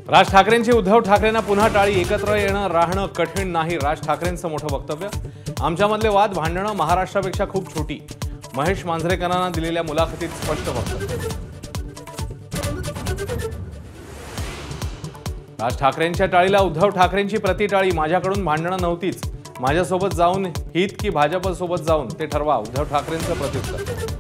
राज ठाकरेंची उद्धव ठाकरेंना पुन्हा टाळी, एकत्र येणं राहणं कठीण नाही, राज ठाकरेंचं मोठं वक्तव्य। आमच्यामधले वाद भांडणं महाराष्ट्रापेक्षा खूप छोटी, महेश मांजरेकरांना दिलेल्या मुलाखतीत स्पष्ट वक्तव्य। राज ठाकरेंच्या टाळीला उद्धव ठाकरेंची प्रतिटाळी, माझ्याकडून भांडणं नव्हतीच, माझ्यासोबत जाऊन हित की भाजपसोबत जाऊन ते ठरवा, उद्धव ठाकरेंचं प्रत्युत्तर।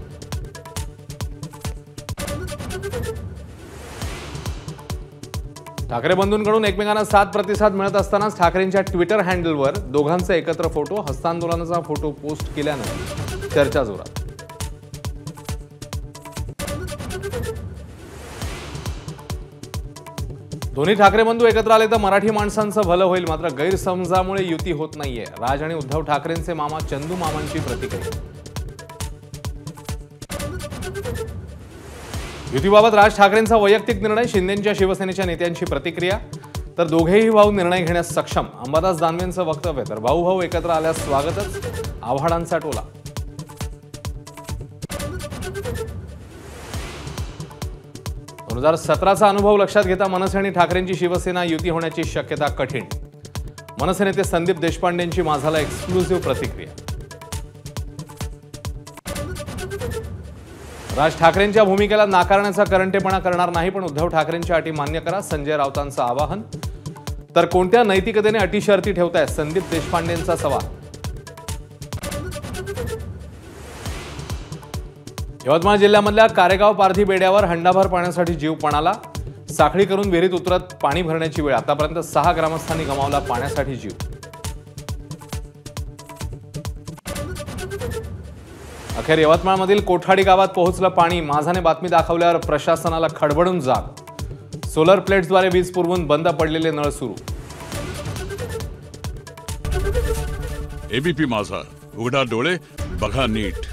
ठाकरे बंधूंकडून एकमेकांना साथ प्रतिसाद मिळत असतानाच ठाकरेंच्या ट्विटर हँडलवर दोघांचे एकत्र फोटो, हस्तांदोलनाचा फोटो पोस्ट केल्यानं चर्चा जोरात। दोन्ही ठाकरे बंधू एकत्र आले तर मराठी माणसांचं भलं होईल, मात्र गैरसमजामुळे युती होत नाहीये, राज आणि उद्धव ठाकरेंचे मामा चंदू मामांची प्रतिक्रिया। युतीबाबत राज ठाकरेंचा वैयक्तिक निर्णय, शिंदेंच्या शिवसेनेच्या नेत्यांची प्रतिक्रिया, तर दोघेही भाऊ निर्णय घेण्यास सक्षम, अंबादास दानवेंचं वक्तव्य, तर भाऊ भाऊ एकत्र आल्यास स्वागतच, आव्हाडांचा टोला। दोन 2017चा अनुभव लक्षात घेता मनसे आणि ठाकरेंची शिवसेना युती होण्याची शक्यता कठीण, मनसे नेते संदीप देशपांडेंची माझाला एक्सक्लुसिव्ह प्रतिक्रिया। राज ठाकरेंच्या भूमिकेला नाकारण्याचा करंटेपणा करणार नाही, पण उद्धव ठाकरेंच्या अटी मान्य करा, संजय राऊतांचं आवाहन, तर कोणत्या नैतिकतेने अटी शर्ती ठेवताय, संदीप देशपांडेंचा सवाल। यवतमाळ जिल्ह्यामधल्या कारेगाव पारधी बेड्यावर हंडाभर पाण्यासाठी जीव पणाला, साखळी करून विहिरीत उतरत पाणी भरण्याची वेळ, आतापर्यंत 6 ग्रामस्थांनी गमावला पाण्यासाठी जीव। अखेर यवतमाळमधील कोठाडी गावात पोहोचलं पाणी, माझाने बातमी दाखवल्यावर प्रशासनाला खडबडून जाग, सोलर प्लेट्सद्वारे वीज पुरवून बंद पडलेले नळ सुरू। एबीपी माझा, उघडा डोळे बघा नीट।